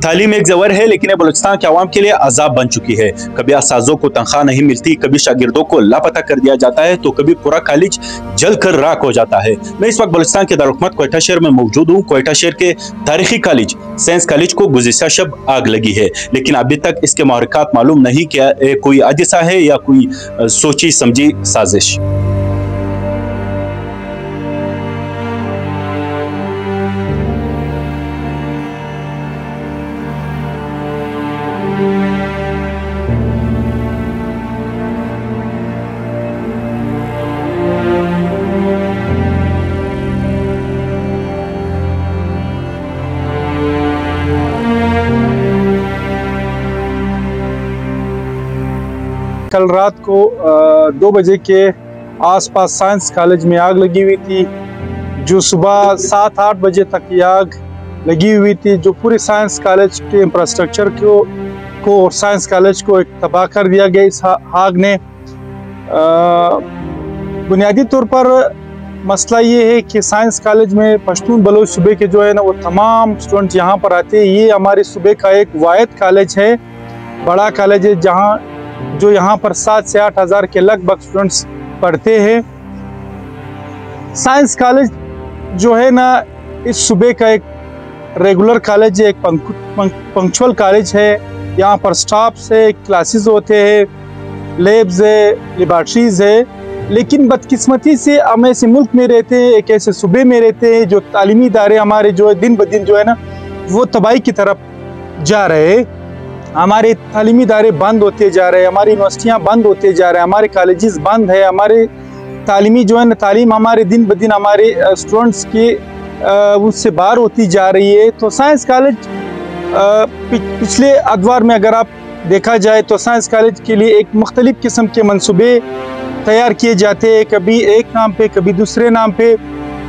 तालीम एक जवर है, लेकिन बलूचिस्तान के अवाम के लिए अजाब बन चुकी है। कभी असाजों को तनख्वाह नहीं मिलती, कभी शागिर्दों को लापता कर दिया जाता है, तो कभी पूरा कॉलेज जलकर राख हो जाता है। मैं इस वक्त बलूचिस्तान के दारुल-हुकूमत क्वेटा शहर में मौजूद हूँ। क्वेटा शहर के तारीखी कॉलेज साइंस कॉलेज को गुज़िश्ता शब आग लगी है, लेकिन अभी तक इसके महरक़ात मालूम नहीं क्या कोई हादसा है या कोई सोची समझी साजिश। कल रात को 2 बजे के आसपास साइंस कॉलेज में आग लगी हुई थी, जो सुबह 7-8 बजे तक ये आग लगी हुई थी, जो पूरे साइंस कॉलेज के इंफ्रास्ट्रक्चर को और साइंस कॉलेज को एक तबाह कर दिया गया इस आग ने। बुनियादी तौर पर मसला ये है कि साइंस कॉलेज में पश्तून बलोच सूबे के जो है ना वो तमाम स्टूडेंट यहाँ पर आते हैं। ये हमारे सूबे का एक वाहिद कॉलेज है, बड़ा कॉलेज है, जहाँ जो यहाँ पर 7 से 8 हज़ार के लगभग स्टूडेंट्स पढ़ते हैं। साइंस कॉलेज जो है ना इस सूबे का एक रेगुलर कॉलेज है, एक पंक्चुअल कॉलेज है। यहाँ पर स्टाफ्स है, क्लासेस होते हैं, लैब्स है, लेबॉर्ट्रीज है। लेकिन बदकिस्मती से हम ऐसे मुल्क में रहते हैं, एक ऐसे सूबे में रहते हैं जो तालीमी इदारे हमारे जो है दिन ब दिन जो है ना वो तबाही की तरफ जा रहे हैं। हमारे तालीमी इदारे बंद होते जा रहे हैं, हमारी यूनिवर्सिटियाँ बंद होते जा रहे हैं, हमारे कॉलेजेस बंद है, हमारे तालीमी जो है ना तालीम हमारे दिन ब दिन हमारे स्टूडेंट्स की उससे बाहर होती जा रही है। तो साइंस कॉलेज पिछले अदवार में अगर आप देखा जाए तो साइंस कॉलेज के लिए एक मुख्तलिफ किस्म के मंसूबे तैयार किए जाते हैं, कभी एक नाम पे, कभी दूसरे नाम पे,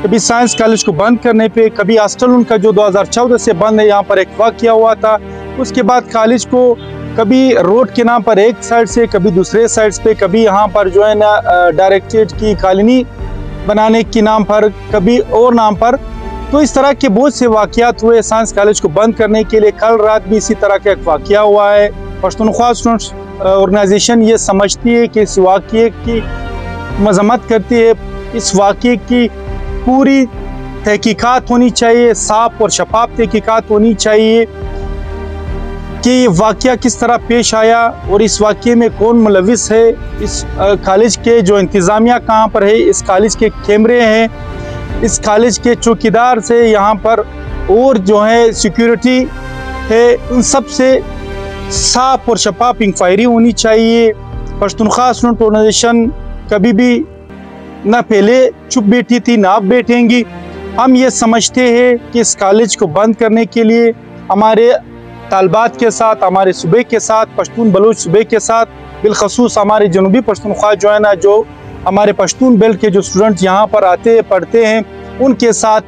कभी साइंस कॉलेज को बंद करने पे, कभी हॉस्टल उनका जो 2014 से बंद है, यहाँ पर एक वाक़या हुआ था। उसके बाद कॉलेज को कभी रोड के नाम पर एक साइड से, कभी दूसरे साइड पे, कभी यहाँ पर जो है ना डायरेक्टरेट की कॉलोनी बनाने के नाम पर, कभी और नाम पर। तो इस तरह के बहुत से वाक़यात हुए साइंस कॉलेज को बंद करने के लिए। कल रात भी इसी तरह का एक वाक़या हुआ है। पश्तूनख्वा स्टूडेंट्स ऑर्गेनाइजेशन ये समझती है कि इस वाक़ये की मजम्मत करती है, इस वाक़ये की पूरी तहकीकात होनी चाहिए, साफ और शफाफ तहकीकात होनी चाहिए कि ये वाक़या किस तरह पेश आया और इस वाक़ये में कौन मुलविस है, इस कॉलेज के जो इंतज़ामिया कहाँ पर है, इस कॉलेज के कैमरे हैं, इस कॉलेज के चौकीदार से यहाँ पर और जो है सिक्योरिटी है, उन सब से साफ और शफाफ इंक्वायरी होनी चाहिए। पश्तूनख्वा स्टूडेंट ऑर्गेनाइजेशन कभी भी ना पहले चुप बैठी थी ना अब बैठेंगी। हम ये समझते हैं कि इस कॉलेज को बंद करने के लिए हमारे तालबात के साथ, हमारे सूबे के साथ, पश्तून बलोच सूबे के साथ, बिलखसूस हमारे जनूबी पश्तूनख्वा जो है ना, जो हमारे पश्तून बेल्ट के जो स्टूडेंट यहाँ पर आते हैं पढ़ते हैं, उनके साथ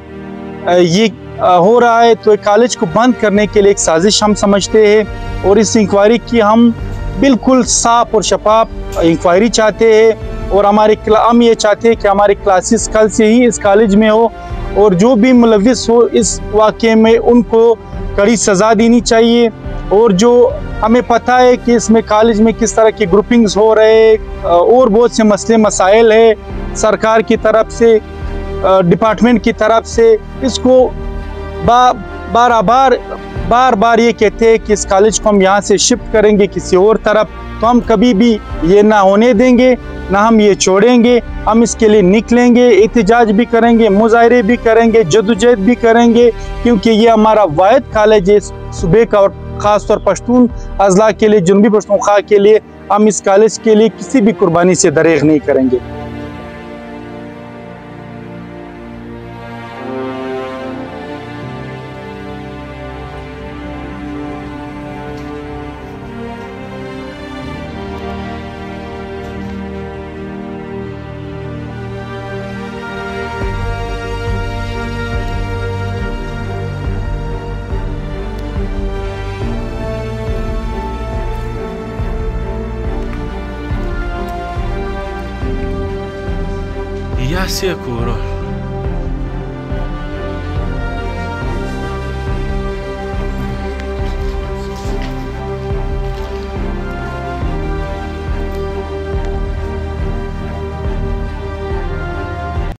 ये हो रहा है। तो कॉलेज को बंद करने के लिए एक साजिश हम समझते हैं और इस इंक्वायरी की हम बिल्कुल साफ और शफाफ इंक्वायरी चाहते हैं। और हम ये चाहते हैं कि हमारी क्लासेस कल से ही इस कॉलेज में हो और जो भी मुलविस हो इस वाक़ये में उनको कड़ी सज़ा देनी चाहिए। और जो हमें पता है कि इसमें कॉलेज में किस तरह की ग्रुपिंग्स हो रहे और बहुत से मसले मसाइल है सरकार की तरफ से, डिपार्टमेंट की तरफ से, इसको बार बार ये कहते हैं कि इस कॉलेज को हम यहाँ से शिफ्ट करेंगे किसी और तरफ। तो हम कभी भी ये ना होने देंगे, ना हम ये छोड़ेंगे। हम इसके लिए निकलेंगे, एहतजाज भी करेंगे, मुजाहरे भी करेंगे, जदोजहद भी करेंगे, क्योंकि ये हमारा वाहिद कॉलेज है सूबे का और ख़ास तौर पश्तून अज़ला के लिए, जनूबी पश्तूनख्वा के लिए। हम इस कॉलेज के लिए किसी भी कुर्बानी से दरेग नहीं करेंगे। Ya se curó.